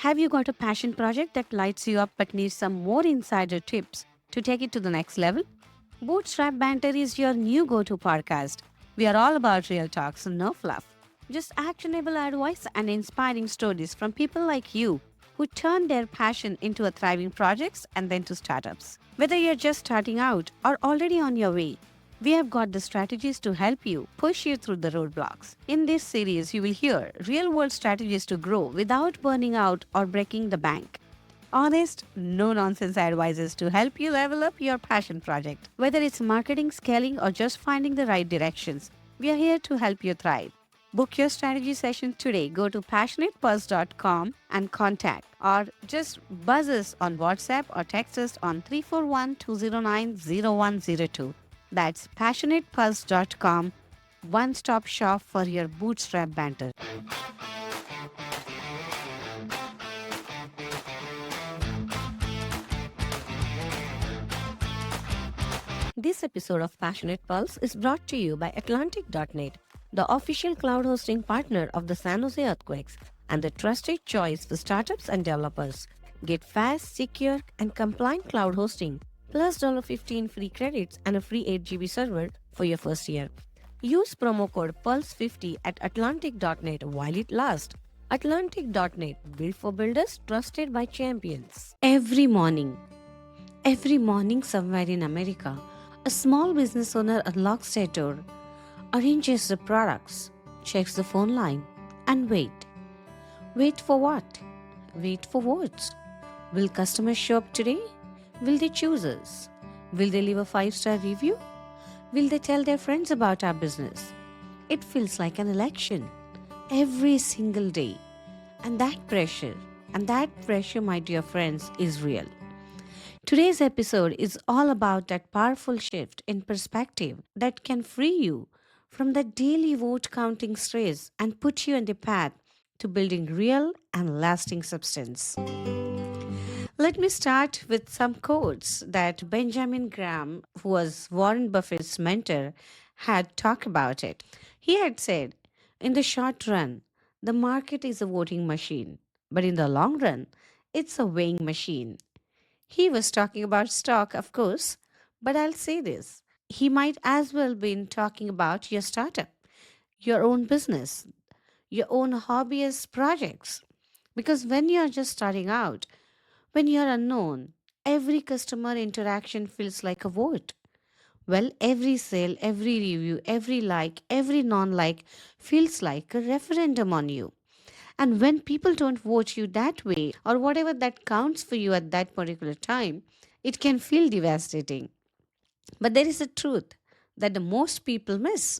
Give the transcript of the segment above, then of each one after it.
Have you got a passion project that lights you up but needs some more insider tips to take it to the next level? Bootstrap Banter is your new go to podcast. We are all about real talks and no fluff. Just actionable advice and inspiring stories from people like you who turn their passion into a thriving projects and then to startups. Whether you're just starting out or already on your way, we have got the strategies to help you push you through the roadblocks. In this series, you will hear real world strategies to grow without burning out or breaking the bank. Honest, no nonsense advices to help you level up your passion project. Whether it's marketing, scaling, or just finding the right directions, we are here to help you thrive. Book your strategy session today. Go to passionatebuzz.com and contact, or just buzz us on WhatsApp or text us on 341 209 0102. That's passionatebuzz.com, one stop shop for your bootstrap banter. This episode of Passionate Pulse is brought to you by Atlantic.net, the official cloud hosting partner of the San Jose Earthquakes and the trusted choice for startups and developers. Get fast, secure, and compliant cloud hosting, plus $15 free credits and a free 8 GB server for your first year. Use promo code PULSE50 at Atlantic.net while it lasts. Atlantic.net, built for builders, trusted by champions. Every morning somewhere in America, a small business owner unlocks their door, arranges the products, checks the phone line, and wait. Wait for what? Wait for votes. Will customers show up today? Will they choose us? Will they leave a 5-star review? Will they tell their friends about our business? It feels like an election every single day. And that pressure, my dear friends, is real. Today's episode is all about that powerful shift in perspective that can free you from the daily vote counting stress and put you on the path to building real and lasting substance. Let me start with some quotes that Benjamin Graham, who was Warren Buffett's mentor, had talked about it. He had said, in the short run, the market is a voting machine, but in the long run, it's a weighing machine. He was talking about stock, of course, but I'll say this. He might as well been talking about your startup, your own business, your own hobbyist projects. Because when you're just starting out, when you're unknown, every customer interaction feels like a vote. Well, every sale, every review, every like, every non like feels like a referendum on you. And when people don't vote you that way, or whatever that counts for you at that particular time, it can feel devastating. But there is a truth that the most people miss.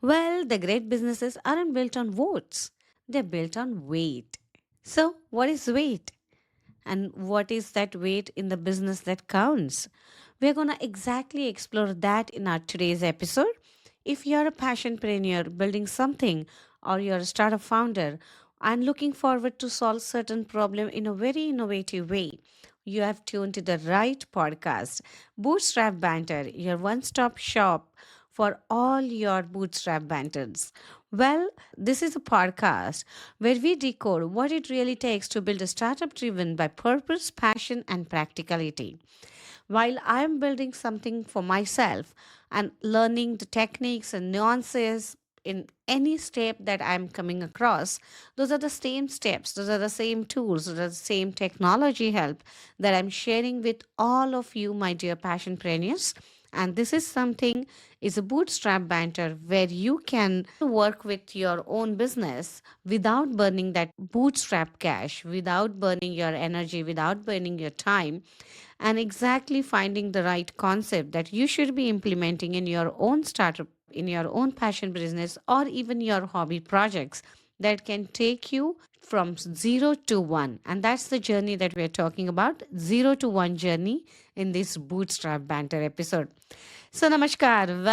Well, the great businesses aren't built on votes, they're built on weight. So, what is weight? And what is that weight in the business that counts? We're going to exactly explore that in our today's episode. If you're a passionpreneur building something, or you're a startup founder and looking forward to solve certain problem in a very innovative way, you have tuned to the right podcast. Bootstrap Banter, your one-stop shop for all your bootstrap banters. Well, this is a podcast where we decode what it really takes to build a startup driven by purpose, passion, and practicality. While I am building something for myself and learning the techniques and nuances in any step that I'm coming across, those are the same steps, those are the same tools, those are the same technology help that I'm sharing with all of you, my dear passionpreneurs. And this is something is a bootstrap banter where you can work with your own business without burning that bootstrap cash, without burning your energy, without burning your time, and exactly finding the right concept that you should be implementing in your own startup, in your own passion business, or even your hobby projects that can take you from 0 to 1. And that's the journey that we're talking about, 0 to 1 journey in this bootstrap banter episode. So, namaskar,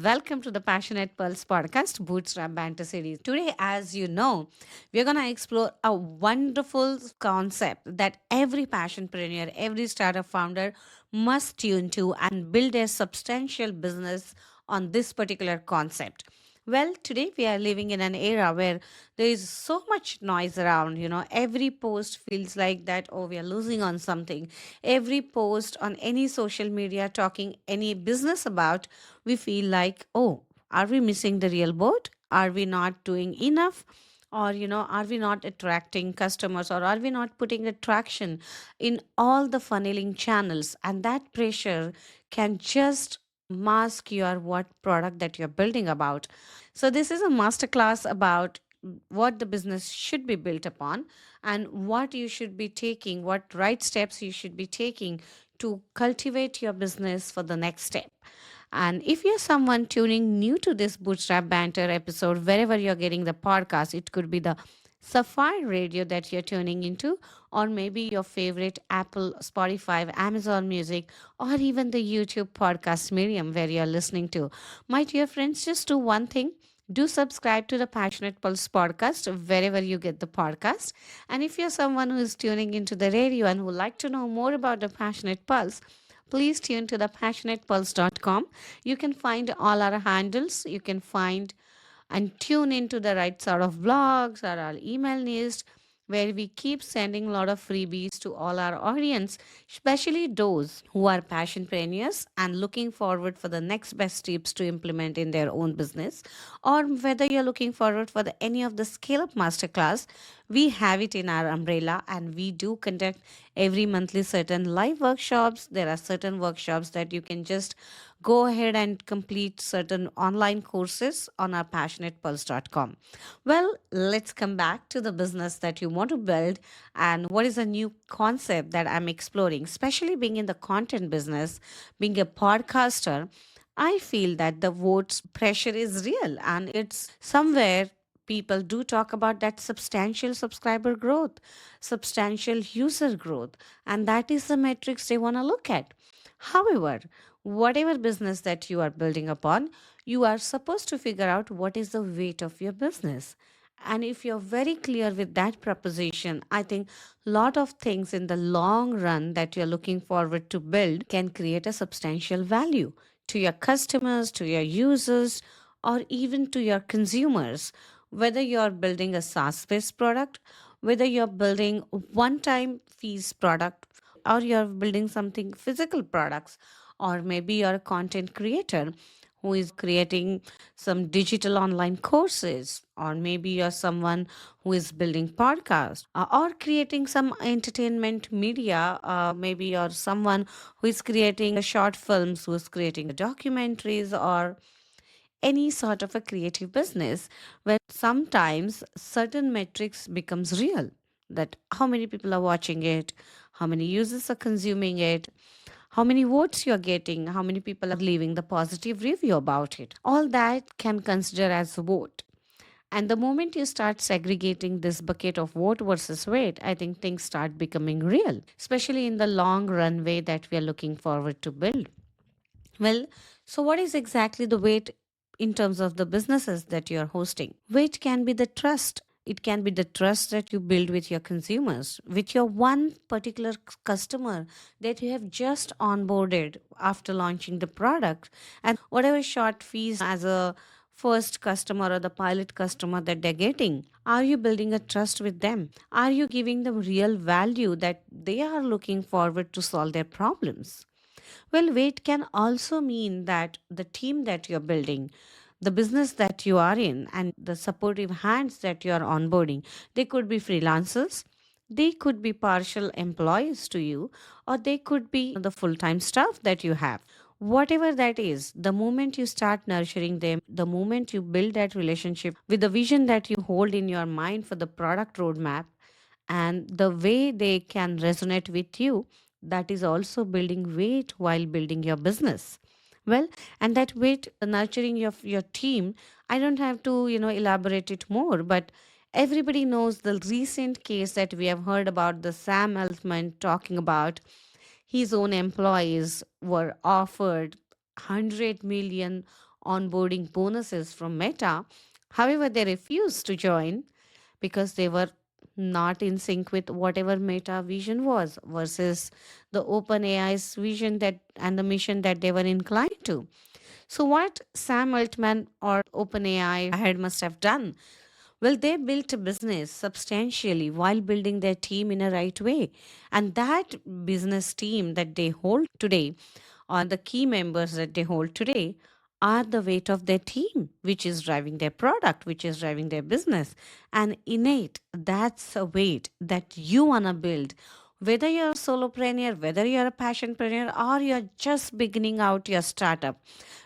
welcome to the Passionate Pulse podcast, Bootstrap Banter series. Today, as you know, we're going to explore a wonderful concept that every passionpreneur, every startup founder must tune to and build a substantial business on this particular concept. Well, today we are living in an era where there is so much noise around. Every post feels like that, oh, we are losing on something. Every post on any social media talking any business about, we feel like, oh, are we missing the real boat? Are we not doing enough? Or, are we not attracting customers, or are we not putting attraction in all the funneling channels? And that pressure can just mask your what product that you're building about. So this is a masterclass about what the business should be built upon, and what you should be taking, what right steps you should be taking to cultivate your business for the next step. And if you're someone tuning new to this Bootstrap Banter episode, wherever you're getting the podcast, it could be the Sapphire Radio that you're tuning into, or maybe your favorite Apple, Spotify, Amazon Music, or even the YouTube podcast medium where you're listening to. My dear friends, just do one thing. Do subscribe to the Passionate Pulse podcast wherever you get the podcast. And if you're someone who is tuning into the radio and would like to know more about the Passionate Pulse, please tune to the passionatepulse.com. You can find all our handles. You can find and tune into the right sort of blogs or our email list, where we keep sending a lot of freebies to all our audience, especially those who are passionpreneurs and looking forward for the next best tips to implement in their own business, or whether you're looking forward for any of the scale up masterclass. We have it in our umbrella, and we do conduct every monthly certain live workshops. There are certain workshops that you can just go ahead and complete certain online courses on our passionatepulse.com. Well, let's come back to the business that you want to build, and what is a new concept that I'm exploring, especially being in the content business, being a podcaster. I feel that the votes pressure is real, and it's somewhere people do talk about that substantial subscriber growth, substantial user growth, and that is the metrics they want to look at. However, whatever business that you are building upon, you are supposed to figure out what is the weight of your business. And if you're very clear with that proposition, I think a lot of things in the long run that you're looking forward to build can create a substantial value to your customers, to your users, or even to your consumers. Whether you're building a SaaS based product, whether you're building one time fees product, or you're building something physical products, or maybe you're a content creator who is creating some digital online courses, or maybe you're someone who is building podcasts, or creating some entertainment media. Maybe you're someone who is creating a short films, who is creating a documentaries, or any sort of a creative business, where sometimes certain metrics becomes real, that how many people are watching it, how many users are consuming it, how many votes you're getting, how many people are leaving the positive review about it. All that can consider as vote. And the moment you start segregating this bucket of vote versus weight, I think things start becoming real, especially in the long runway that we are looking forward to build. Well, so what is exactly the weight in terms of the businesses that you're hosting? Weight can be the trust. It can be the trust that you build with your consumers, with your one particular customer that you have just onboarded after launching the product, and whatever short fees as a first customer or the pilot customer that they're getting. Are you building a trust with them? Are you giving them real value that they are looking forward to solve their problems? Well, weight can also mean that the team that you're building, the business that you are in, and the supportive hands that you are onboarding, they could be freelancers, they could be partial employees to you, or they could be the full time staff that you have. Whatever that is, the moment you start nurturing them, the moment you build that relationship with the vision that you hold in your mind for the product roadmap, and the way they can resonate with you, that is also building weight while building your business. Well, and that weight, the nurturing of your team, I don't have to elaborate it more, but everybody knows the recent case that we have heard about, the Sam Altman talking about his own employees were offered 100 million onboarding bonuses from Meta. However, they refused to join because they were not in sync with whatever Meta vision was versus the OpenAI's vision that and the mission that they were inclined to. So what Sam Altman or OpenAI head must have done? Well, they built a business substantially while building their team in a right way. And that business team that they hold today, or the key members that they hold today, are the weight of their team, which is driving their product, which is driving their business. And innate, that's a weight that you want to build. Whether you're a solopreneur, whether you're a passionpreneur, or you're just beginning out your startup,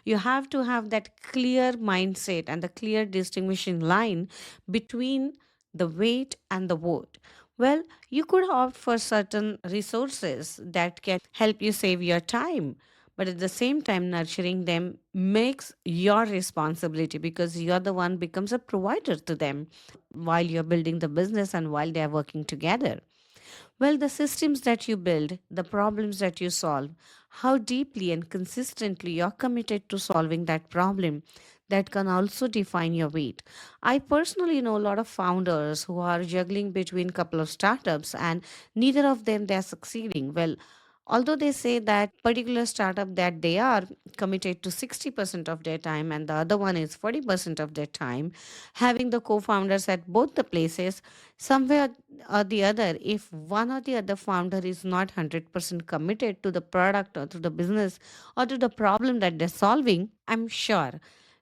you have to have that clear mindset and the clear distinguishing line between the weight and the vote. Well, you could opt for certain resources that can help you save your time, but at the same time, nurturing them makes your responsibility because you're the one becomes a provider to them while you're building the business and while they're working together. Well, the systems that you build, the problems that you solve, how deeply and consistently you're committed to solving that problem, that can also define your weight. I personally know a lot of founders who are juggling between couple of startups and neither of them they're succeeding. Well, although they say that particular startup that they are committed to 60% of their time and the other one is 40% of their time, having the co-founders at both the places, somewhere or the other, if one or the other founder is not 100% committed to the product or to the business or to the problem that they're solving, I'm sure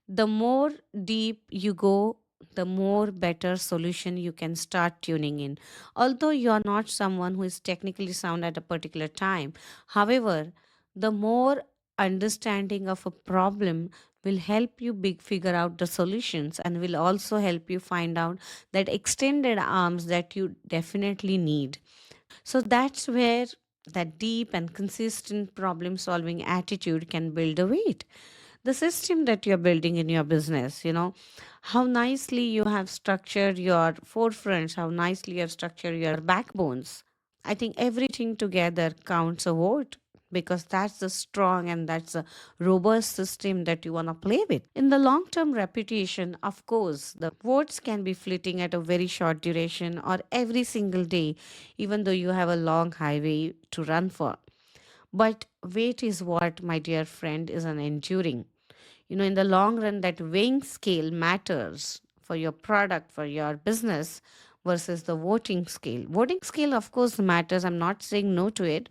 the more deep you go, the more better solution you can start tuning in. Although you are not someone who is technically sound at a particular time, however, the more understanding of a problem will help you big figure out the solutions and will also help you find out that extended arms that you definitely need. So that's where that deep and consistent problem solving attitude can build a weight. The system that you're building in your business, how nicely you have structured your forefronts, how nicely you have structured your backbones. I think everything together counts a vote because that's the strong and that's a robust system that you want to play with. In the long term reputation, of course, the votes can be fleeting at a very short duration or every single day, even though you have a long highway to run for. But weight is what, my dear friend, is an enduring. In the long run, that weighing scale matters for your product, for your business versus the voting scale. Voting scale, of course, matters. I'm not saying no to it.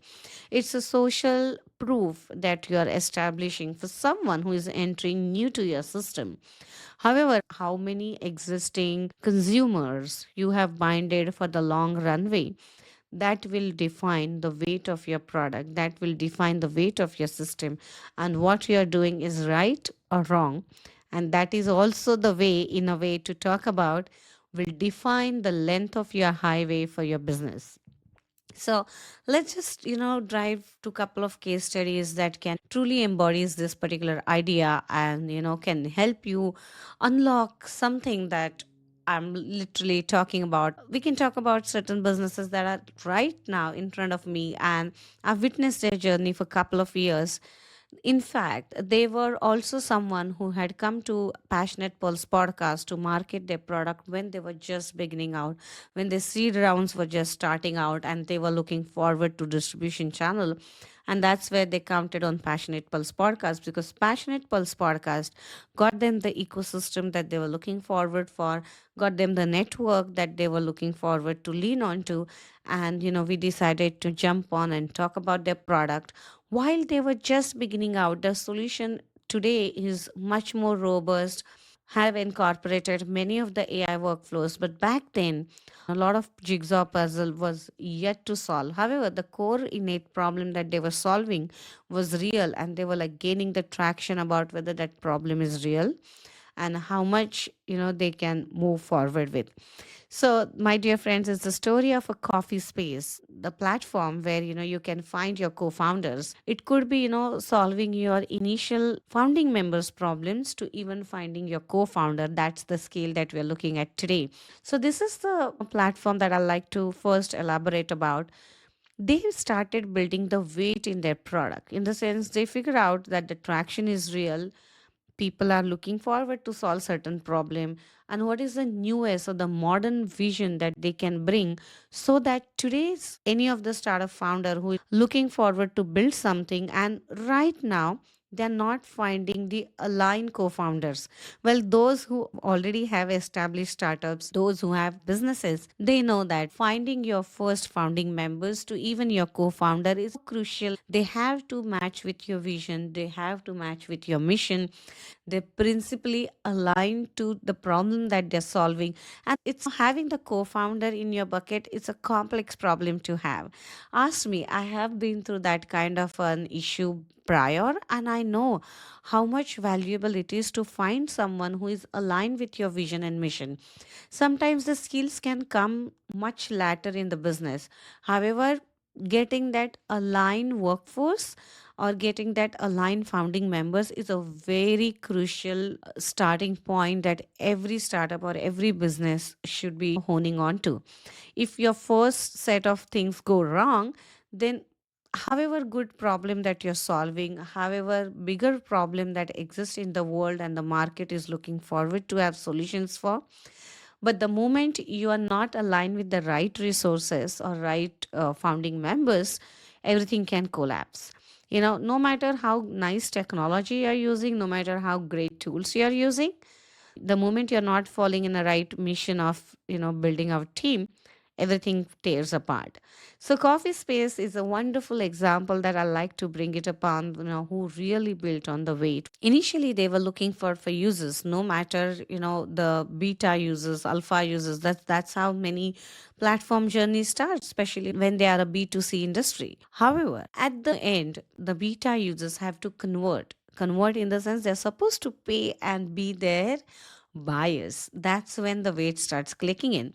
It's a social proof that you are establishing for someone who is entering new to your system. However, how many existing consumers you have binded for the long runway, that will define the weight of your product, that will define the weight of your system, and what you are doing is right or wrong. And that is also the way, in a way, to talk about will define the length of your highway for your business. So let's just drive to a couple of case studies that can truly embodies this particular idea and can help you unlock something that I'm literally talking about. We can talk about certain businesses that are right now in front of me, and I've witnessed their journey for a couple of years. In fact, they were also someone who had come to Passionate Pulse podcast to market their product when they were just beginning out, when their seed rounds were just starting out, and they were looking forward to distribution channel. And that's where they counted on Passionate Pulse podcast because Passionate Pulse podcast got them the ecosystem that they were looking forward for, got them the network that they were looking forward to lean onto. And, we decided to jump on and talk about their product while they were just beginning out. The solution today is much more robust, have incorporated many of the AI workflows, but back then, a lot of jigsaw puzzle was yet to solve. However, the core innate problem that they were solving was real, and they were like gaining the traction about whether that problem is real and how much they can move forward with. So, my dear friends, it's the story of a coffee space, the platform where you can find your co-founders. It could be solving your initial founding members' problems to even finding your co-founder. That's the scale that we're looking at today. So, this is the platform that I like to first elaborate about. They started building the weight in their product in the sense they figure out that the traction is real, people are looking forward to solve certain problem, and what is the newest or the modern vision that they can bring so that today's any of the startup founder who is looking forward to build something and right now they're not finding the aligned co-founders. Well, those who already have established startups, those who have businesses, they know that finding your first founding members to even your co-founder is crucial. They have to match with your vision, they have to match with your mission, they principally align to the problem that they're solving. And it's having the co-founder in your bucket, it's a complex problem to have. Ask me, I have been through that kind of an issue prior, and I know how much valuable it is to find someone who is aligned with your vision and mission. Sometimes the skills can come much later in the business. However, getting that aligned workforce or getting that aligned founding members is a very crucial starting point that every startup or every business should be honing on to. If your first set of things go wrong, then however good problem that you're solving, however bigger problem that exists in the world and the market is looking forward to have solutions for, but the moment you are not aligned with the right resources or right founding members, everything can collapse. No matter how nice technology you're using, no matter how great tools you're using, the moment you're not falling in a right mission of building our team, everything tears apart. So coffee space is a wonderful example that I like to bring it upon, who really built on the weight. Initially they were looking for users, no matter the beta users, alpha users. That's how many platform journeys start, especially when they are a B2C industry. However, at the end, the beta users have to convert in the sense they're supposed to pay and be there buyers. That's when the weight starts clicking in.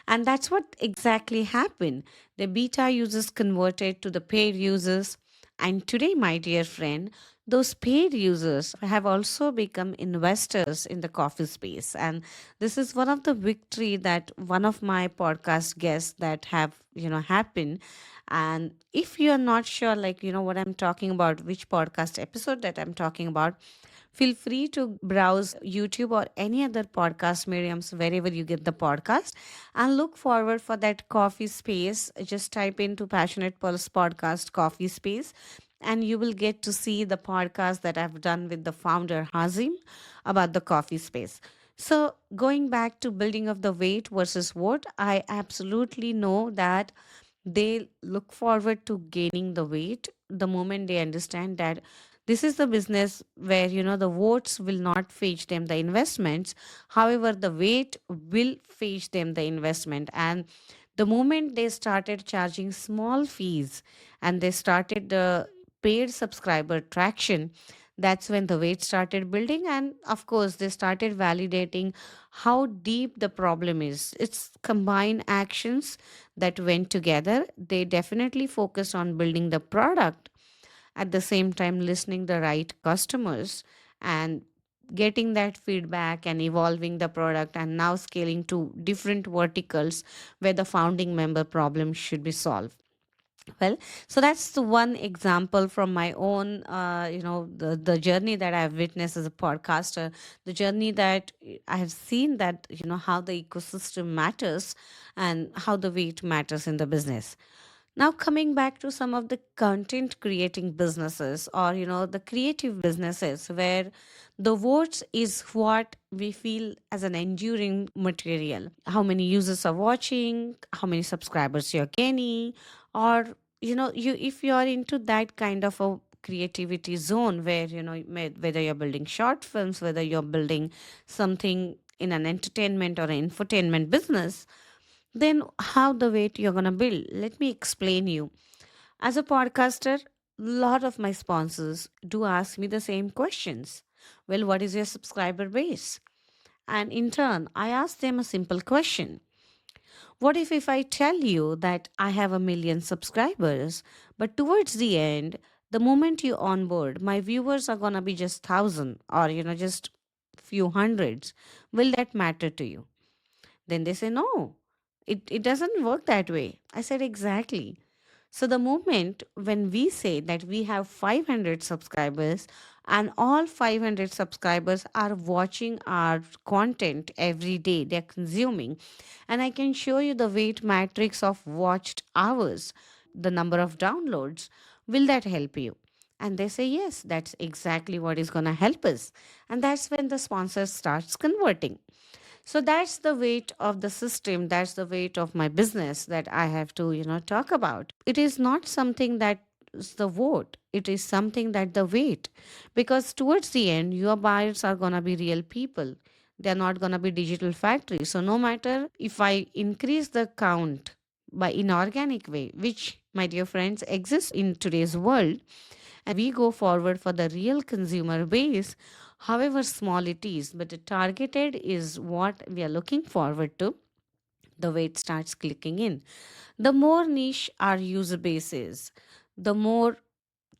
And that's what exactly happened. The beta users converted to the paid users. And today, my dear friend, those paid users have also become investors in the coffee space. And this is one of the victory that one of my podcast guests that have, happened. And if you're not sure, like, what I'm talking about, which podcast episode that I'm talking about, feel free to browse YouTube or any other podcast mediums wherever you get the podcast and look forward for that coffee space. Just type into Passionate Pulse Podcast Coffee Space and you will get to see the podcast that I've done with the founder Hazim about the coffee space. So, going back to building of the weight versus what, I absolutely know that they look forward to gaining the weight the moment they understand that this is the business where the votes will not fetch them the investments. However, the weight will fetch them the investment. And the moment they started charging small fees and they started the paid subscriber traction, that's when the weight started building. And of course, they started validating how deep the problem is. It's combined actions that went together. They definitely focused on building the product, at the same time listening the right customers and getting that feedback and evolving the product and now scaling to different verticals where the founding member problem should be solved. Well, so that's the one example from my own the journey that I've witnessed as a podcaster, the journey that I have seen, that how the ecosystem matters and how the weight matters in the business. Now, coming back to some of the content creating businesses or, the creative businesses where the votes is what we feel as an enduring material. How many users are watching, how many subscribers you're gaining, or, if you are into that kind of a creativity zone where, whether you're building short films, whether you're building something in an entertainment or an infotainment business, then how the weight you're going to build, let me explain you. As a podcaster, a lot of my sponsors do ask me the same questions. Well, what is your subscriber base? And in turn, I ask them a simple question. What if I tell you that I have 1 million subscribers, but towards the end, the moment you onboard, my viewers are going to be just 1,000 or, just few hundreds. Will that matter to you? Then they say, no, it doesn't work that way. I said, exactly. So the moment when we say that we have 500 subscribers and all 500 subscribers are watching our content every day, they're consuming, and I can show you the weight matrix of watched hours, the number of downloads, will that help you? And they say, yes, that's exactly what is going to help us. And that's when the sponsor starts converting. So that's the weight of the system. That's the weight of my business that I have to, talk about. It is not something that is the vote. It is something that the weight. Because towards the end, your buyers are going to be real people. They're not going to be digital factories. So no matter if I increase the count by inorganic way, which, my dear friends, exists in today's world, and we go forward for the real consumer base, however small it is, but the targeted is what we are looking forward to, the way it starts clicking in. The more niche our user base is, the more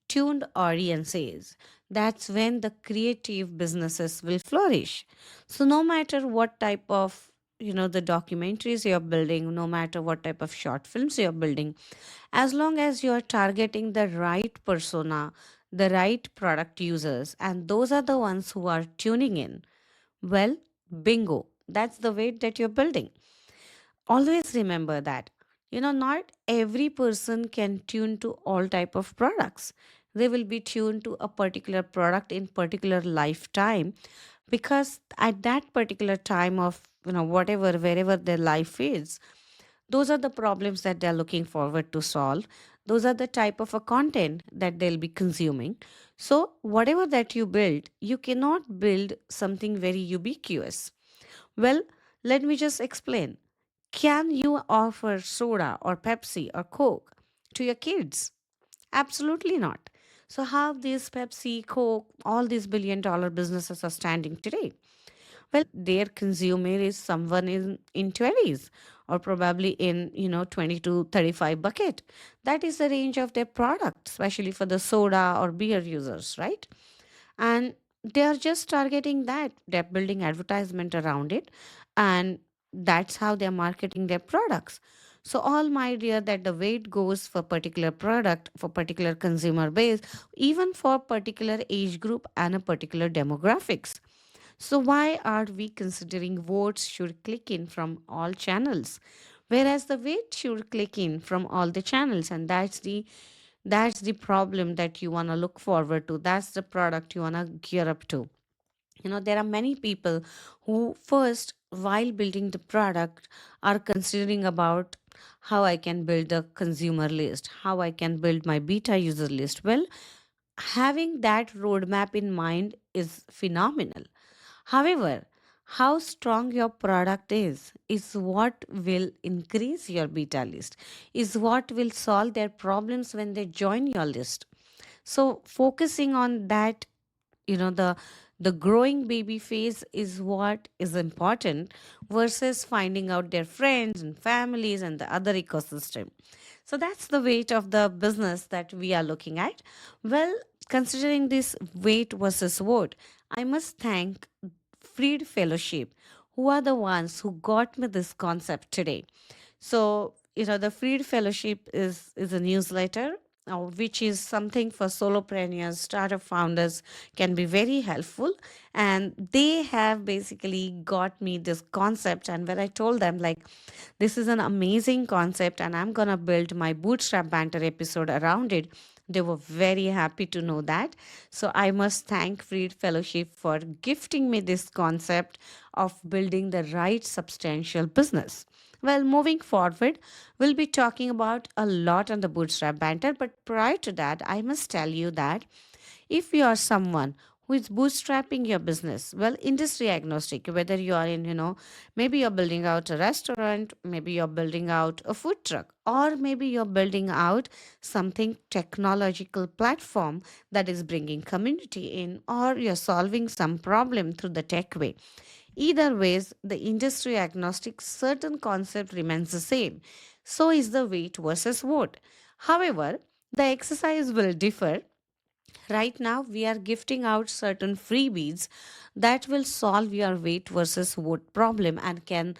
tuned audiences, that's when the creative businesses will flourish. So no matter what type of the documentaries you're building, no matter what type of short films you're building, as long as you're targeting the right persona, the right product users, and those are the ones who are tuning in, well, bingo, that's the weight that you're building. Always remember that not every person can tune to all type of products. They will be tuned to a particular product in particular lifetime, because at that particular time of whatever, wherever their life is, those are the problems that they're looking forward to solve. Those are the type of a content that they'll be consuming. So whatever that you build, you cannot build something very ubiquitous. Well, let me just explain. Can you offer soda or Pepsi or Coke to your kids? Absolutely not. So, how these Pepsi, Coke, all these billion-dollar businesses are standing today? Well, their consumer is someone in 20s, or probably in 20 to 35 bucket. That is the range of their product, especially for the soda or beer users, right? And they are just targeting that. They're building advertisement around it, and that's how they're marketing their products. So all my idea that the weight goes for particular product, for particular consumer base, even for particular age group and a particular demographics. So why are we considering votes should click in from all channels, whereas the weight should click in from all the channels? And that's the problem that you want to look forward to. That's the product you want to gear up to. There are many people who first, while building the product, are considering about how I can build a consumer list, how I can build my beta user list. Well, having that roadmap in mind is phenomenal. However, how strong your product is what will increase your beta list, is what will solve their problems when they join your list. So focusing on that, the growing baby phase is what is important, versus finding out their friends and families and the other ecosystem. So that's the weight of the business that we are looking at. Well, considering this weight versus vote, I must thank Freed Fellowship, who are the ones who got me this concept today. So, the Freed Fellowship is a newsletter, which is something for solopreneurs, startup founders, can be very helpful. And they have basically got me this concept. And when I told them, like, this is an amazing concept, and I'm gonna build my Bootstrap Banter episode around it, they were very happy to know that. So I must thank Freed Fellowship for gifting me this concept of building the right substantial business. Well, moving forward, we'll be talking about a lot on the Bootstrap Banter. But prior to that, I must tell you that if you are someone who is bootstrapping your business, well, industry agnostic, whether you are in, maybe you're building out a restaurant, maybe you're building out a food truck, or maybe you're building out something technological platform that is bringing community in, or you're solving some problem through the tech way. Either ways, the industry agnostic certain concept remains the same. So is the weight versus vote. However, the exercise will differ. Right now, we are gifting out certain freebies that will solve your weight versus vote problem and can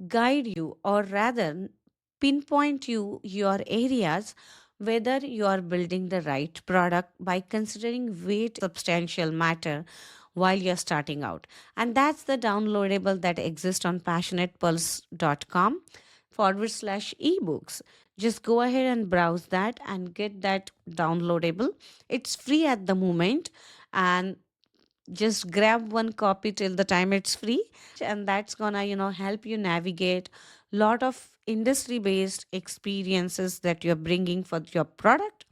guide you, or rather pinpoint your areas whether you are building the right product, by considering weight substantial matter while you're starting out. And that's the downloadable that exists on passionatepulse.com /ebooks. Just go ahead and browse that and get that downloadable. It's free at the moment, and just grab one copy till the time it's free, and that's gonna help you navigate lot of industry based experiences that you're bringing for your product,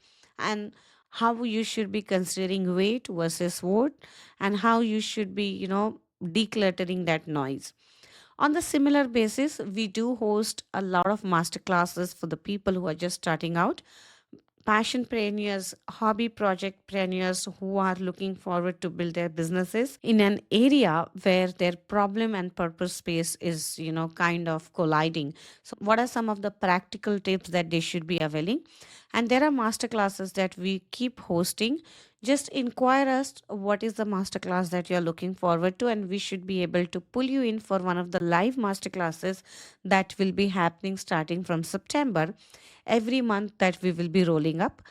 and how you should be considering weight versus vote, and how you should be decluttering that noise. On the similar basis, we do host a lot of masterclasses for the people who are just starting out, passionpreneurs, hobby projectpreneurs who are looking forward to build their businesses in an area where their problem and purpose space is, kind of colliding. So, what are some of the practical tips that they should be availing? And there are masterclasses that we keep hosting. Just inquire us what is the masterclass that you're looking forward to, and we should be able to pull you in for one of the live masterclasses that will be happening starting from September every month, that we will be rolling up.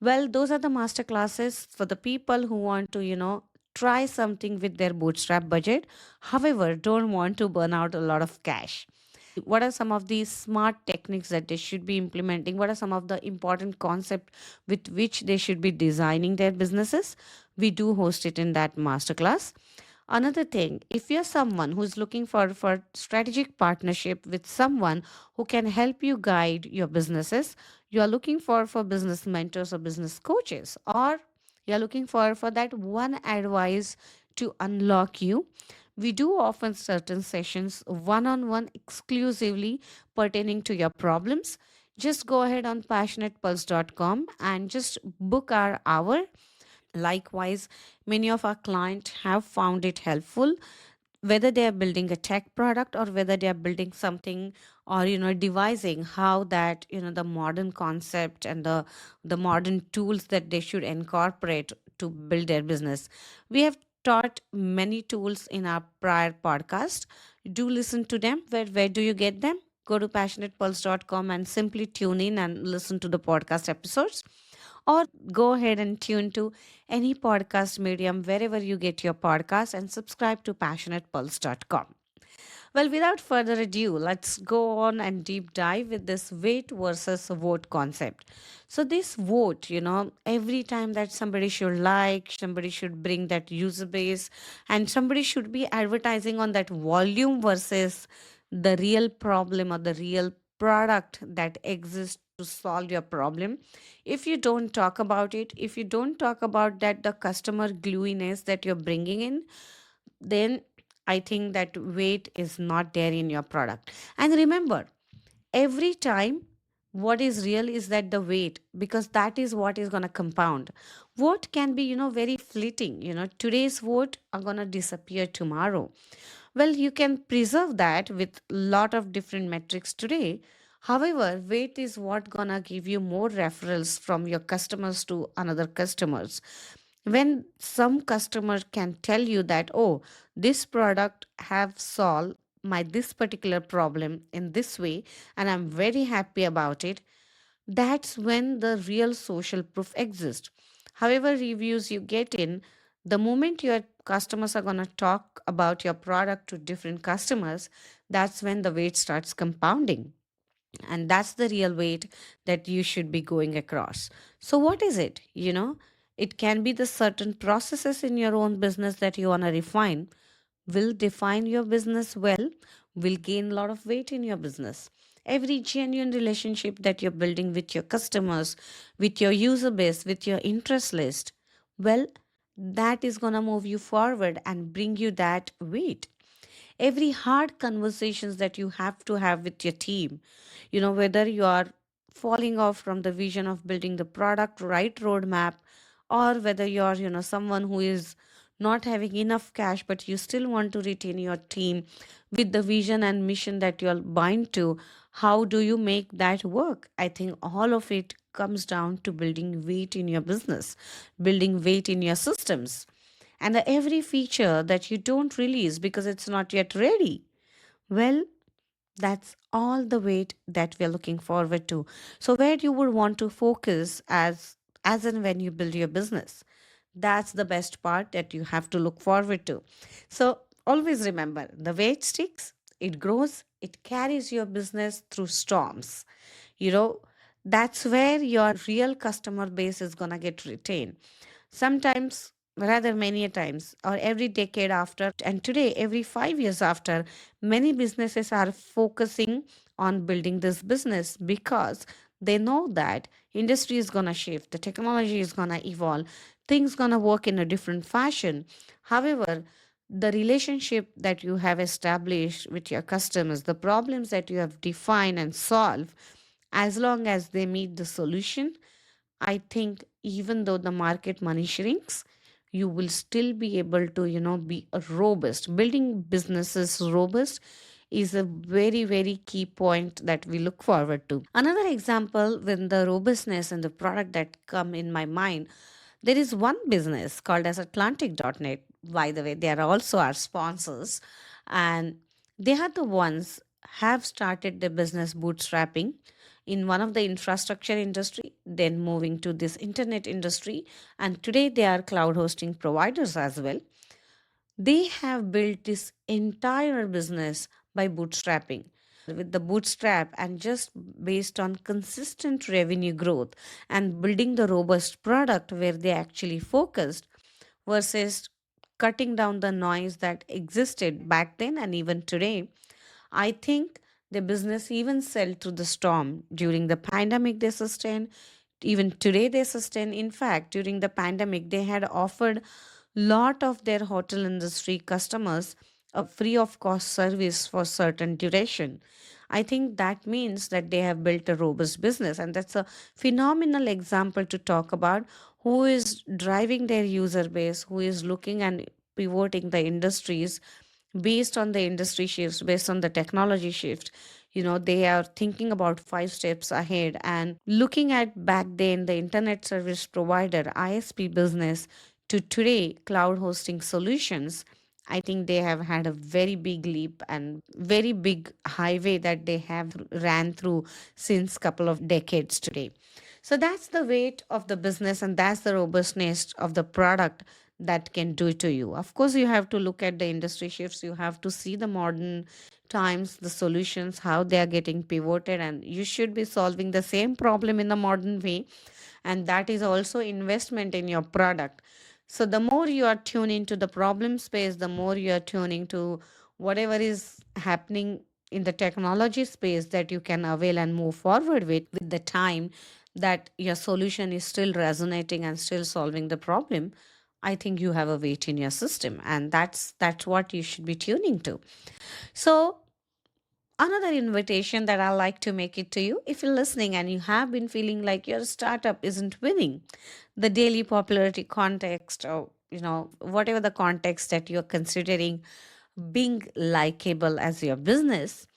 Well, those are the master classes for the people who want to, try something with their bootstrap budget. However, don't want to burn out a lot of cash. What are some of these smart techniques that they should be implementing? What are some of the important concepts with which they should be designing their businesses? We do host it in that masterclass. Another thing, if you're someone who's looking for strategic partnership with someone who can help you guide your businesses, you are looking for business mentors or business coaches, or you're looking for that one advice to unlock you, we do often certain sessions one-on-one exclusively pertaining to your problems. Just go ahead on passionatepulse.com and just book our hour. Likewise, many of our clients have found it helpful, whether they are building a tech product or whether they are building something, or devising how that the modern concept and the modern tools that they should incorporate to build their business. We have taught many tools in our prior podcast. Do listen to them. Where do you get them? Go to passionatepulse.com and simply tune in and listen to the podcast episodes, or go ahead and tune to any podcast medium wherever you get your podcast, and subscribe to passionatepulse.com. Well, without further ado, let's go on and deep dive with this weight versus vote concept. So, this vote, every time that somebody should like, somebody should bring that user base, and somebody should be advertising on that volume versus the real problem or the real product that exists to solve your problem. If you don't talk about it, if you don't talk about that, the customer gluiness that you're bringing in, then I think that weight is not there in your product. And remember, every time, what is real is that the weight, because that is what is going to compound. Vote can be very fleeting. Today's vote are going to disappear tomorrow. Well, you can preserve that with lot of different metrics today. However, weight is what gonna give you more referrals from your customers to another customers. When some customer can tell you that, oh, this product have solved my this particular problem in this way, and I'm very happy about it, that's when the real social proof exists. However, reviews you get in, the moment your customers are going to talk about your product to different customers, that's when the weight starts compounding. And that's the real weight that you should be going across. So, what is it? It can be the certain processes in your own business that you want to refine, will define your business well, will gain a lot of weight in your business. Every genuine relationship that you're building with your customers, with your user base, with your interest list, well, that is going to move you forward and bring you that weight. Every hard conversations that you have to have with your team, whether you are falling off from the vision of building the product right roadmap, or whether you're someone who is not having enough cash but you still want to retain your team with the vision and mission that you're bind to, how do you make that work? I think all of it comes down to building weight in your business, building weight in your systems, and every feature that you don't release because it's not yet ready, well, that's all the weight that we're looking forward to. So where you would want to focus as and when you build your business, that's the best part that you have to look forward to. So always remember, the weight sticks, it grows, it carries your business through storms. you know That's where your real customer base is going to get retained. Sometimes, rather many a times, or every decade after, and today, every 5 years after, many businesses are focusing on building this business because they know that industry is going to shift, the technology is going to evolve, things going to work in a different fashion. However, the relationship that you have established with your customers, the problems that you have defined and solved, as long as they meet the solution, I think even though the market money shrinks, you will still be able to, be a robust. Building businesses robust is a very, very key point that we look forward to. Another example when the robustness and the product that come in my mind, there is one business called as Atlantic.net. By the way, they are also our sponsors, and they are the ones have started the business bootstrapping in one of the infrastructure industry, then moving to this internet industry, and today they are cloud hosting providers as well. They have built this entire business by bootstrapping with the bootstrap and just based on consistent revenue growth and building the robust product where they actually focused versus cutting down the noise that existed back then and even today. I think the business even sell through the storm. During the pandemic, they sustain. Even today, they sustain. In fact, during the pandemic, they had offered lot of their hotel industry customers a free of cost service for certain duration. I think that means that they have built a robust business, and that's a phenomenal example to talk about who is driving their user base, who is looking and pivoting the industries based on the industry shifts, based on the technology shift. They are thinking about 5 steps ahead and looking at back then the internet service provider ISP business to today cloud hosting solutions. I think they have had a very big leap and very big highway that they have ran through since couple of decades today. So that's the weight of the business and that's the robustness of the product that can do to you. Of course, you have to look at the industry shifts, you have to see the modern times, the solutions, how they are getting pivoted, and you should be solving the same problem in the modern way. And that is also investment in your product. So the more you are tuned into the problem space, the more you are tuning to whatever is happening in the technology space that you can avail and move forward with the time that your solution is still resonating and still solving the problem. I think you have a weight in your system, and that's what you should be tuning to. So another invitation that I like to make it to you, if you're listening and you have been feeling like your startup isn't winning, the daily popularity context, or whatever the context that you're considering being likable as your business,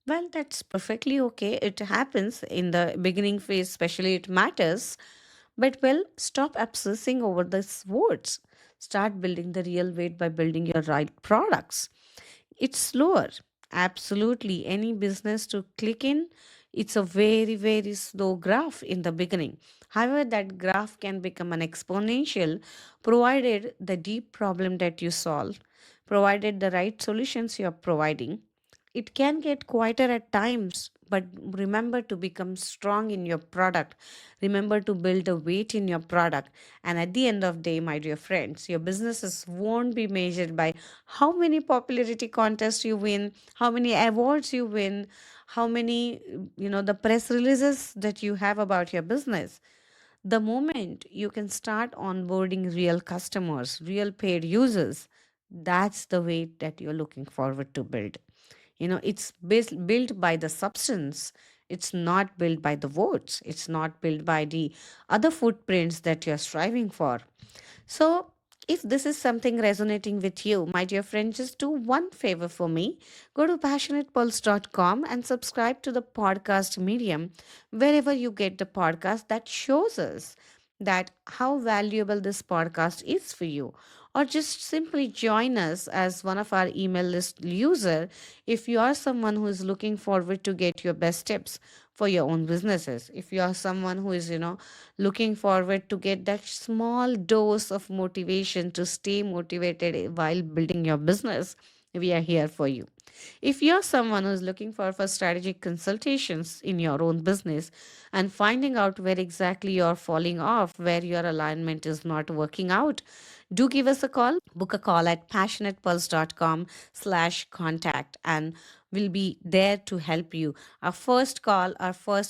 well, that's perfectly okay. It happens in the beginning phase, especially it matters. But well, stop obsessing over these words. Start building the real weight by building your right products. It's slower. Absolutely. Any business to click in, it's a very, very slow graph in the beginning. However, that graph can become an exponential provided the deep problem that you solve, provided the right solutions you are providing. It can get quieter at times, but remember to become strong in your product. Remember to build a weight in your product. And at the end of the day, my dear friends, your businesses won't be measured by how many popularity contests you win, how many awards you win, how many, the press releases that you have about your business. The moment you can start onboarding real customers, real paid users, that's the way that you're looking forward to build. It's built by the substance. It's not built by the votes. It's not built by the other footprints that you're striving for. So, if this is something resonating with you, my dear friend, just do one favor for me. Go to passionatepulse.com and subscribe to the podcast medium wherever you get the podcast that shows us that how valuable this podcast is for you, or just simply join us as one of our email list user if you are someone who is looking forward to get your best tips for your own businesses. If you are someone who is looking forward to get that small dose of motivation to stay motivated while building your business, we are here for you. If you're someone who's looking for strategic consultations in your own business and finding out where exactly you're falling off, where your alignment is not working out, do give us a call. Book a call at passionatepulse.com/contact and we'll be there to help you. Our first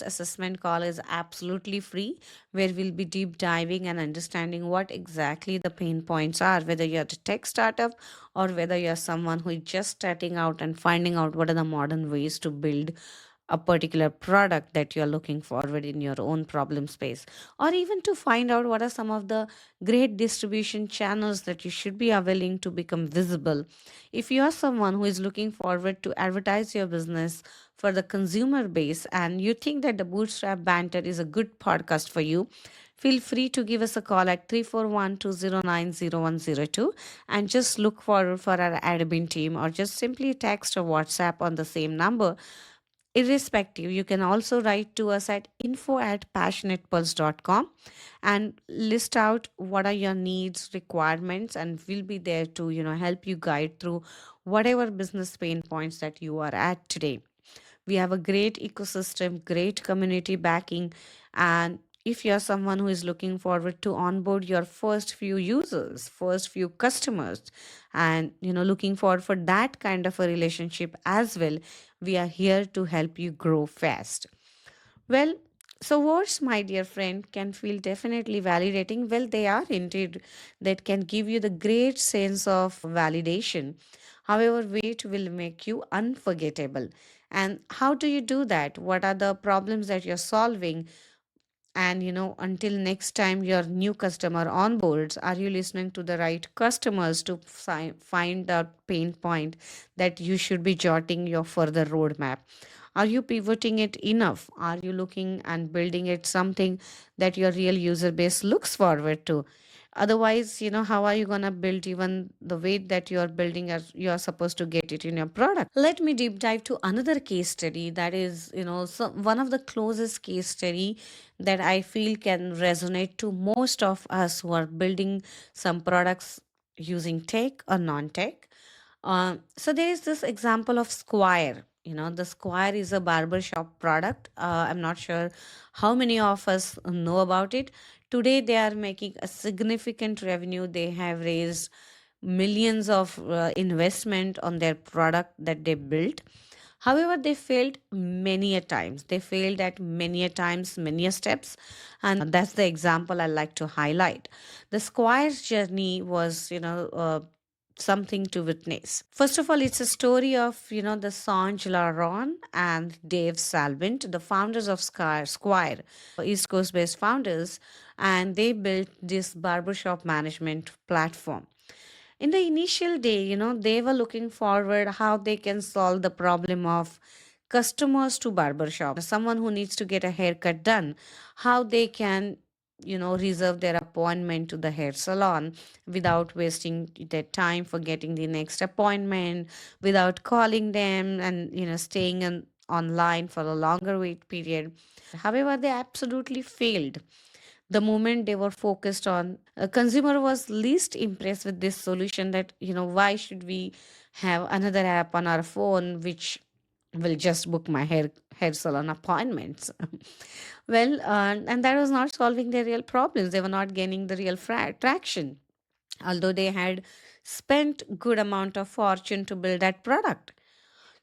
assessment call is absolutely free, where we'll be deep diving and understanding what exactly the pain points are, whether you're a tech startup or whether you're someone who is just starting out and finding out what are the modern ways to build a particular product that you're looking forward in your own problem space, or even to find out what are some of the great distribution channels that you should be availing to become visible. If you are someone who is looking forward to advertise your business for the consumer base and you think that the Bootstrap Banter is a good podcast for you, feel free to give us a call at 341-209-0102 and just look forward for our admin team, or just simply text or WhatsApp on the same number. Irrespective, you can also write to us at info@passionatepulse.com and list out what are your needs, requirements, and we'll be there to, help you guide through whatever business pain points that you are at today. We have a great ecosystem, great community backing, and if you're someone who is looking forward to onboard your first few users, first few customers, and looking forward for that kind of a relationship as well, we are here to help you grow fast. Well, so words, my dear friend, can feel definitely validating. Well, they are indeed. That can give you the great sense of validation. However, weight will make you unforgettable. And how do you do that? What are the problems that you're solving? And until next time your new customer onboards, are you listening to the right customers to find the pain point that you should be jotting your further roadmap? Are you pivoting it enough? Are you looking and building it something that your real user base looks forward to? Otherwise, how are you going to build even the way that you're building as you're supposed to get it in your product? Let me deep dive to another case study that is, one of the closest case study that I feel can resonate to most of us who are building some products using tech or non-tech. So there is this example of Squire. The Squire is a barbershop product. I'm not sure how many of us know about it. Today, they are making a significant revenue. They have raised millions of investment on their product that they built. However, they failed many a times. They failed at many a times, many a steps. And that's the example I like to highlight. The Squire's journey was, something to witness. First of all, it's a story of, the Sanj Laron and Dave Salvint, the founders of Squire, East Coast based founders, and they built this barbershop management platform. In the initial day, they were looking forward how they can solve the problem of customers to barbershop, someone who needs to get a haircut done, how they can reserve their appointment to the hair salon without wasting their time for getting the next appointment, without calling them and staying online for a longer wait period. However, they absolutely failed the moment they were focused on a consumer was least impressed with this solution. That why should we have another app on our phone which will just book my hair salon appointments? Well, and that was not solving their real problems. They were not gaining the real traction, although they had spent good amount of fortune to build that product.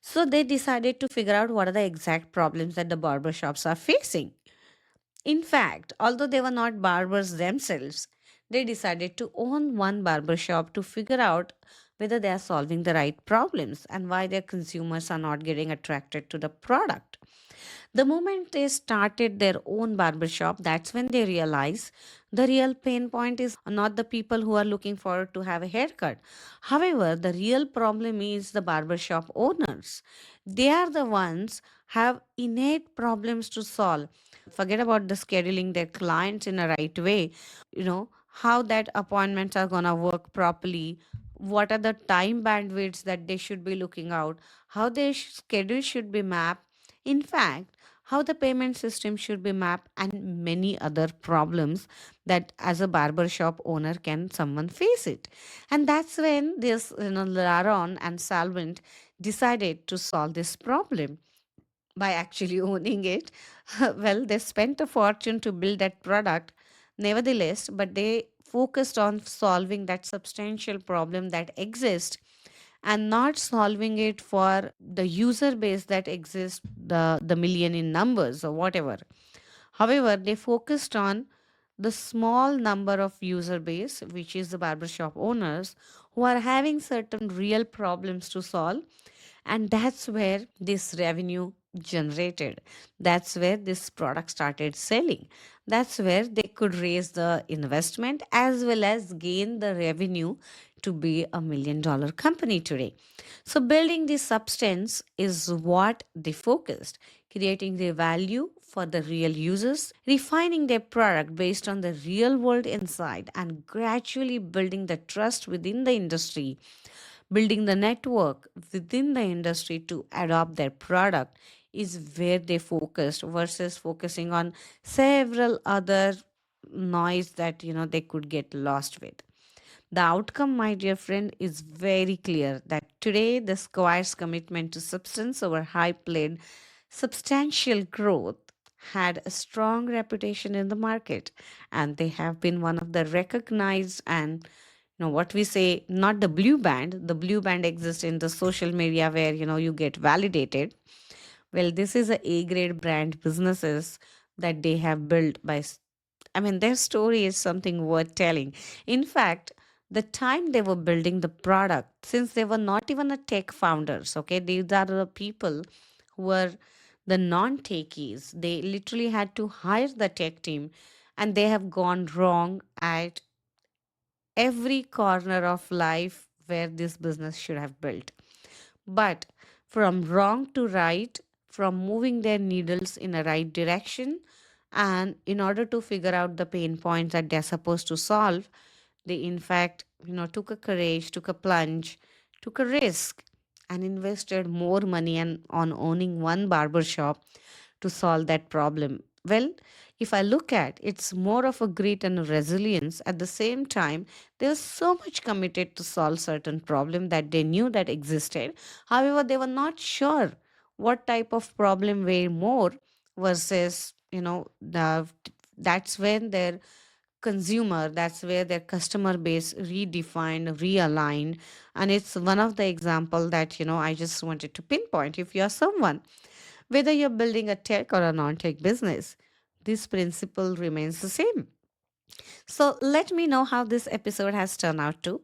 So they decided to figure out what are the exact problems that the barbershops are facing. In fact, although they were not barbers themselves, they decided to own one barber shop to figure out whether they are solving the right problems and why their consumers are not getting attracted to the product. The moment they started their own barbershop, that's when they realize the real pain point is not the people who are looking forward to have a haircut. However, the real problem is the barbershop owners. They are the ones have innate problems to solve. Forget about the scheduling their clients in a right way, how that appointments are going to work properly, what are the time bandwidths that they should be looking out, how their schedule should be mapped. In fact, how the payment system should be mapped, and many other problems that as a barber shop owner can someone face it. And that's when this, Laron and Salvant decided to solve this problem by actually owning it. Well, they spent a fortune to build that product, nevertheless, but they focused on solving that substantial problem that exists and not solving it for the user base that exists, the million in numbers or whatever. However, they focused on the small number of user base, which is the barbershop owners, who are having certain real problems to solve, and that's where this revenue generated. That's where this product started selling. That's where they could raise the investment as well as gain the revenue to be $1 million company today. So building this substance is what they focused, creating the value for the real users, refining their product based on the real world insight, and gradually building the trust within the industry, building the network within the industry to adopt their product is where they focused versus focusing on several other noise that they could get lost with. The outcome, my dear friend, is very clear that today the Squire's commitment to substance over hype led substantial growth, had a strong reputation in the market, and they have been one of the recognized and what we say, not the blue band. The blue band exists in the social media where you get validated. Well, this is a grade brand businesses that they have built I mean, their story is something worth telling. In fact, the time they were building the product, since they were not even a tech founders, okay, these are the people who were the non techies. They literally had to hire the tech team, and they have gone wrong at every corner of life where this business should have built. But from wrong to right, from moving their needles in a right direction, and in order to figure out the pain points that they're supposed to solve, they in fact, took a courage, took a plunge, took a risk, and invested more money on owning one barber shop to solve that problem. Well, if I look at it's more of a grit and a resilience. At the same time, they were so much committed to solve certain problem that they knew that existed. However, they were not sure what type of problem way more versus that's when their consumer, that's where their customer base redefined, realigned. And it's one of the example that I just wanted to pinpoint. If you're someone, whether you're building a tech or a non-tech business, this principle remains the same. So let me know how this episode has turned out to.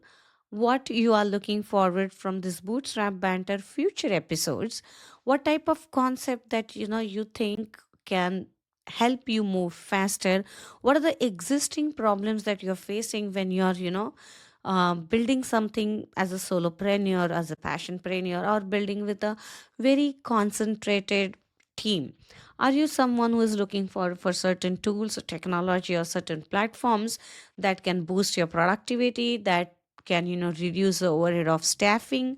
What you are looking forward from this Bootstrap Banter future episodes. What type of concept that you think can help you move faster? What are the existing problems that you're facing when you're building something as a solopreneur, as a passionpreneur, or building with a very concentrated team? Are you someone who is looking for certain tools or technology or certain platforms that can boost your productivity, that can reduce the overhead of staffing?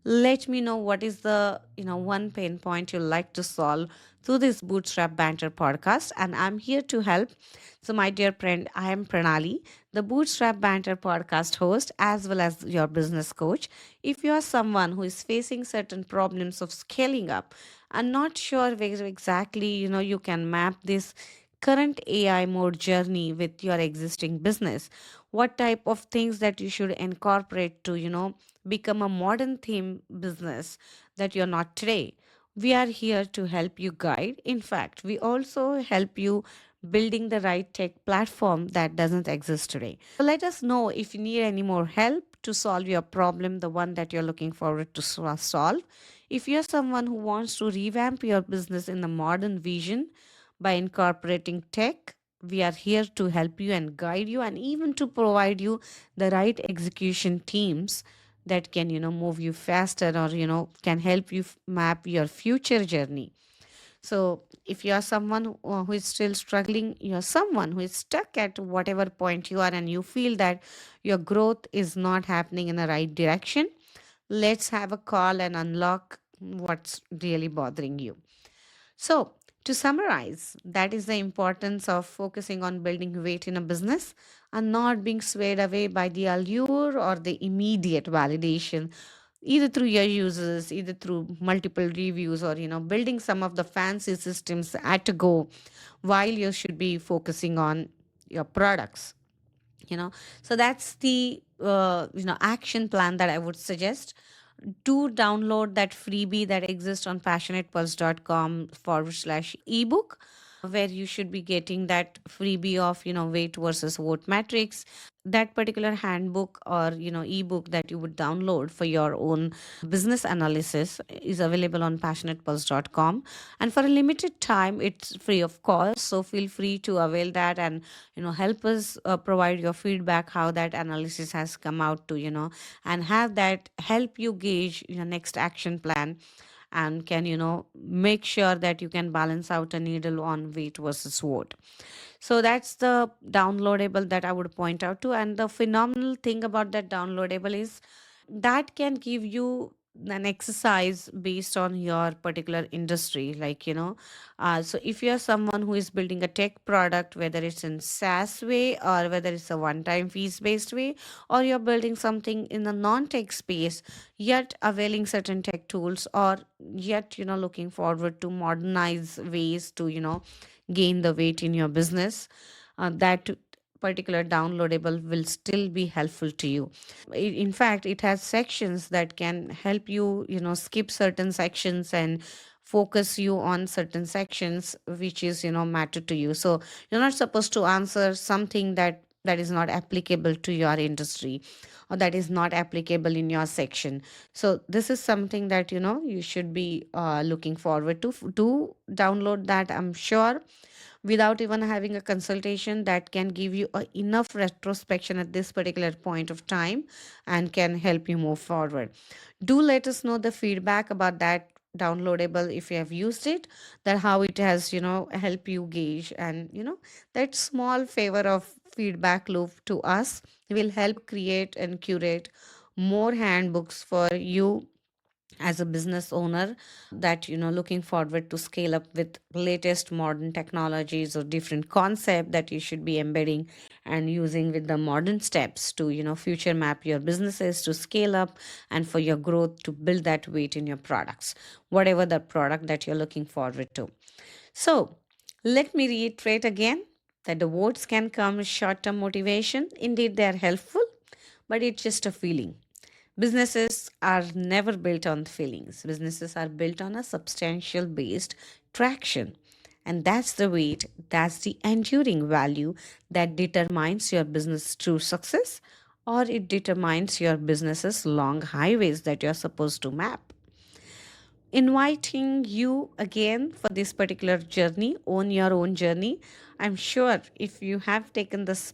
Let me know what is the one pain point you like to solve through this Bootstrap Banter podcast, and I'm here to help. So my dear friend, I am Pranali, the Bootstrap Banter podcast host as well as your business coach. If you are someone who is facing certain problems of scaling up and not sure where exactly you can map this current AI mode journey with your existing business, what type of things that you should incorporate to become a modern theme business that you're not today, we are here to help you guide. In fact, we also help you building the right tech platform that doesn't exist today. So let us know if you need any more help to solve your problem, the one that you're looking forward to solve. If you're someone who wants to revamp your business in the modern vision by incorporating tech, we are here to help you and guide you and even to provide you the right execution teams that can move you faster or can help you map your future journey. So if you are someone who is still struggling, you are someone who is stuck at whatever point you are and you feel that your growth is not happening in the right direction, let's have a call and unlock what's really bothering you. So To summarize, that is the importance of focusing on building weight in a business and not being swayed away by the allure or the immediate validation, either through your users, either through multiple reviews, or building some of the fancy systems at a go, while you should be focusing on your products. you know so that's the action plan that I would suggest. Do download that freebie that exists on passionatepulse.com/ebook, where you should be getting that freebie of weight versus vote matrix. That particular handbook or ebook that you would download for your own business analysis is available on passionatepulse.com, and for a limited time it's free of cost, so feel free to avail that and help us provide your feedback how that analysis has come out to and have that help you gauge your next action plan, and can make sure that you can balance out a needle on weight versus vote. So that's the downloadable that I would point out to. And the phenomenal thing about that downloadable is that can give you an exercise based on your particular industry. Like, so if you're someone who is building a tech product, whether it's in SaaS way or whether it's a one time fees based way, or you're building something in the non tech space, yet availing certain tech tools, or yet, looking forward to modernize ways to, gain the weight in your business, that particular downloadable will still be helpful to you. In fact, it has sections that can help you skip certain sections and focus you on certain sections which is matter to you. So you're not supposed to answer something that is not applicable to your industry, or that is not applicable in your section. So this is something that you should be looking forward to download that, I'm sure, without even having a consultation. That can give you enough retrospection at this particular point of time and can help you move forward. Do let us know the feedback about that downloadable if you have used it, that how it has help you gauge, and that small favor of feedback loop to us will help create and curate more handbooks for you as a business owner, that looking forward to scale up with latest modern technologies or different concept that you should be embedding and using with the modern steps to future map your businesses to scale up, and for your growth to build that weight in your products, whatever the product that you're looking forward to. So let me reiterate again that the words can come as short term motivation. Indeed, they are helpful, but it's just a feeling. Businesses are never built on feelings. Businesses are built on a substantial based traction. And that's the weight, that's the enduring value that determines your business true success, or it determines your business's long highways that you're supposed to map. Inviting you again for this particular journey, own your own journey. I'm sure if you have taken this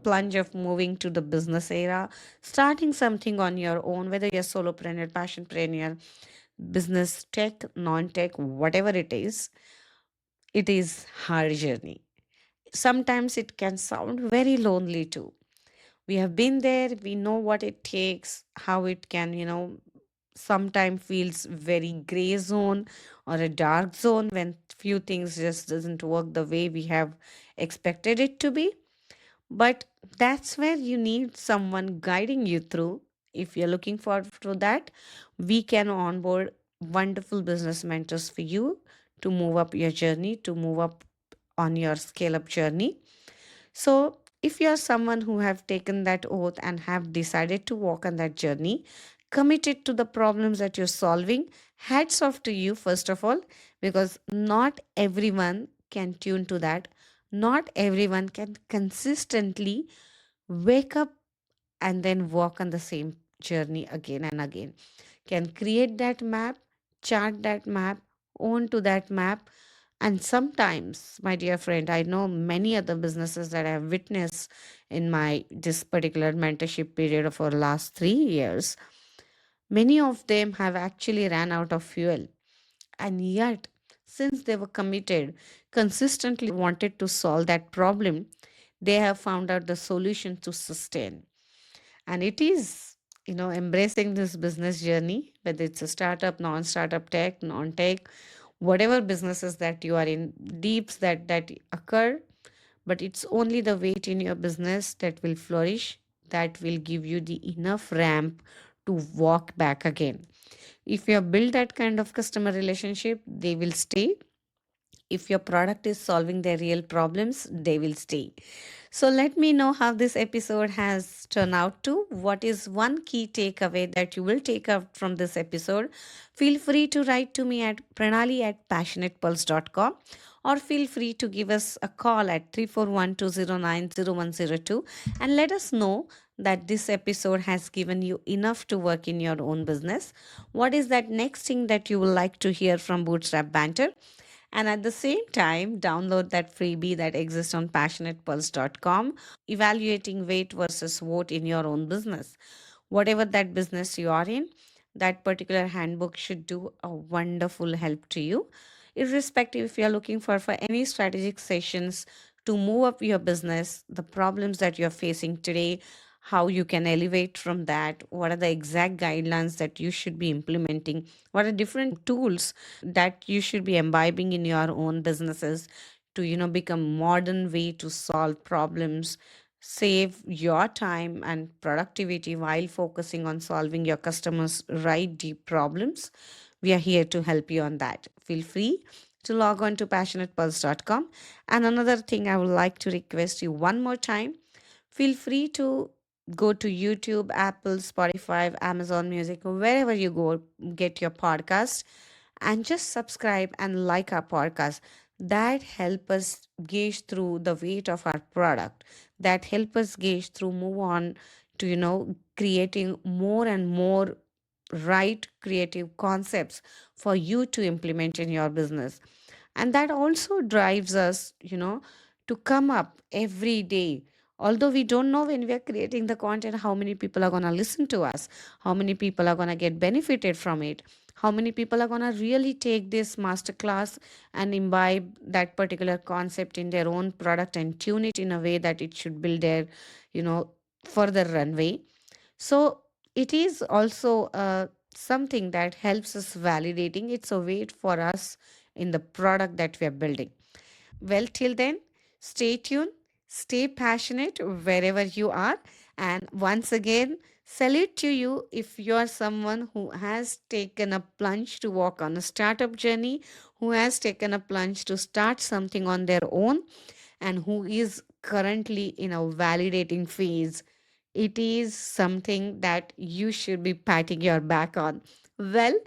plunge of moving to the business era, starting something on your own, whether you're solopreneur, passionpreneur, business, tech, non-tech, whatever it is hard journey. Sometimes it can sound very lonely too. We have been there, we know what it takes, how it can sometimes feels very gray zone or a dark zone when few things just doesn't work the way we have expected it to be. But that's where you need someone guiding you through. If you're looking forward to that, we can onboard wonderful business mentors for you to move up your journey, to move up on your scale up journey. So, if you're someone who have taken that oath and have decided to walk on that journey, committed to the problems that you're solving, hats off to you, first of all, because not everyone can tune to that. Not everyone can consistently wake up and then walk on the same journey again and again. Can create that map, chart that map, own to that map. And sometimes, my dear friend, I know many other businesses that I have witnessed in my this particular mentorship period of our last 3 years. Many of them have actually ran out of fuel. And yet, since they were committed, consistently wanted to solve that problem, they have found out the solution to sustain. And it is embracing this business journey, whether it's a startup, non-startup, tech, non-tech, whatever businesses that you are in, deeps that occur, but it's only the weight in your business that will flourish, that will give you the enough ramp to walk back again. If you have built that kind of customer relationship, they will stay. If your product is solving their real problems, they will stay. So let me know how this episode has turned out to. What is one key takeaway that you will take out from this episode? Feel free to write to me at pranali@passionatepulse.com, or feel free to give us a call at 341-209-0102 and let us know that this episode has given you enough to work in your own business. What is that next thing that you would like to hear from Bootstrap Banter? And at the same time, download that freebie that exists on passionatepulse.com, evaluating weight versus vote in your own business. Whatever that business you are in, that particular handbook should do a wonderful help to you. Irrespective if you're looking for any strategic sessions to move up your business, the problems that you're facing today, how you can elevate from that, what are the exact guidelines that you should be implementing, what are different tools that you should be imbibing in your own businesses to become modern way to solve problems, save your time and productivity while focusing on solving your customers right deep problems. We are here to help you on that. Feel free to log on to passionatepulse.com. And another thing I would like to request you one more time, feel free to go to YouTube, Apple, Spotify, Amazon Music, wherever you go, get your podcast, and just subscribe and like our podcast. That help us gauge through the weight of our product. That help us gauge through move on to creating more and more right creative concepts for you to implement in your business. And that also drives us to come up every day. Although we don't know when we are creating the content how many people are going to listen to us, how many people are going to get benefited from it, how many people are going to really take this masterclass and imbibe that particular concept in their own product and tune it in a way that it should build their you know further runway. So it is also something that helps us validating. It's a way for us in the product that we are building. Well, till then, stay tuned, stay passionate wherever you are. And once again, salute to you if you are someone who has taken a plunge to walk on a startup journey, who has taken a plunge to start something on their own, and who is currently in a validating phase. It is something that you should be patting your back on. Well,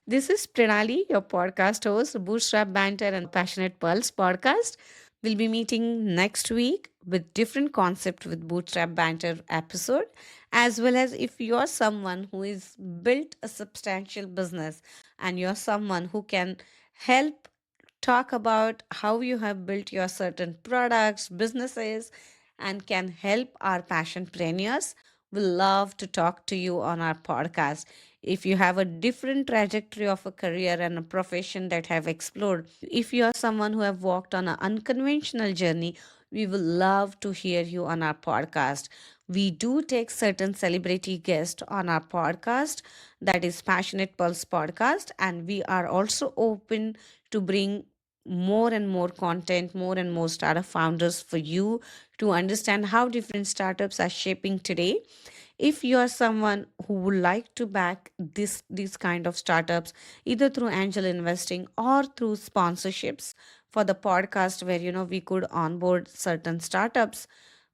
this is Pranali, your podcast host, Bootstrap Banter and Passionate Pulse podcast. We'll be meeting next week with different concept with Bootstrap Banter episode, as well as if you're someone who is built a substantial business and you're someone who can help talk about how you have built your certain products, businesses, and can help our passionpreneurs. We love to talk to you on our podcast. If you have a different trajectory of a career and a profession that have explored, if you are someone who have walked on an unconventional journey, we will love to hear you on our podcast. We do take certain celebrity guests on our podcast, that is Passionate Pulse podcast, and we are also open to bring more and more content, more and more startup founders for you to understand how different startups are shaping today. If you are someone who would like to back these kind of startups, either through angel investing or through sponsorships for the podcast, where we could onboard certain startups,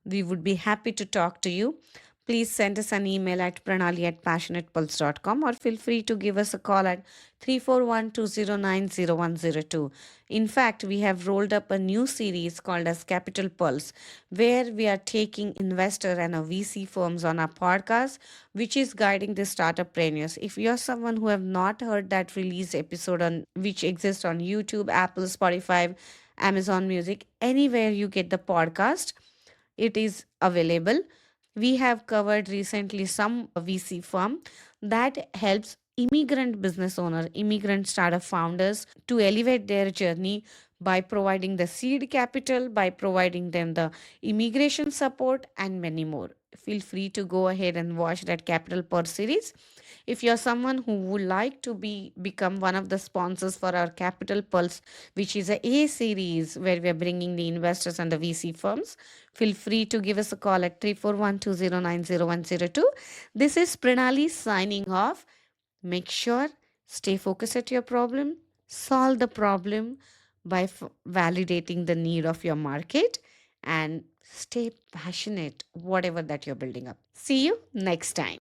we would be happy to talk to you. Please send us an email at pranali@passionatepulse.com, or feel free to give us a call at 341-209-0102. In fact, we have rolled up a new series called as Capital Pulse, where we are taking investor and a VC firms on our podcast, which is guiding the startuppreneurs. If you're someone who have not heard that released episode on which exists on YouTube, Apple, Spotify, Amazon Music, anywhere you get the podcast, it is available. We have covered recently some VC firm that helps immigrant business owner, immigrant startup founders to elevate their journey by providing the seed capital, by providing them the immigration support, and many more. Feel free to go ahead and watch that Capital Per series. If you're someone who would like to become one of the sponsors for our Capital Pulse, which is a series where we are bringing the investors and the VC firms, feel free to give us a call at 34120900102. This is Pranali signing off. Make sure stay focused at your problem, solve the problem by validating the need of your market, and stay passionate whatever that you're building up. See you next time.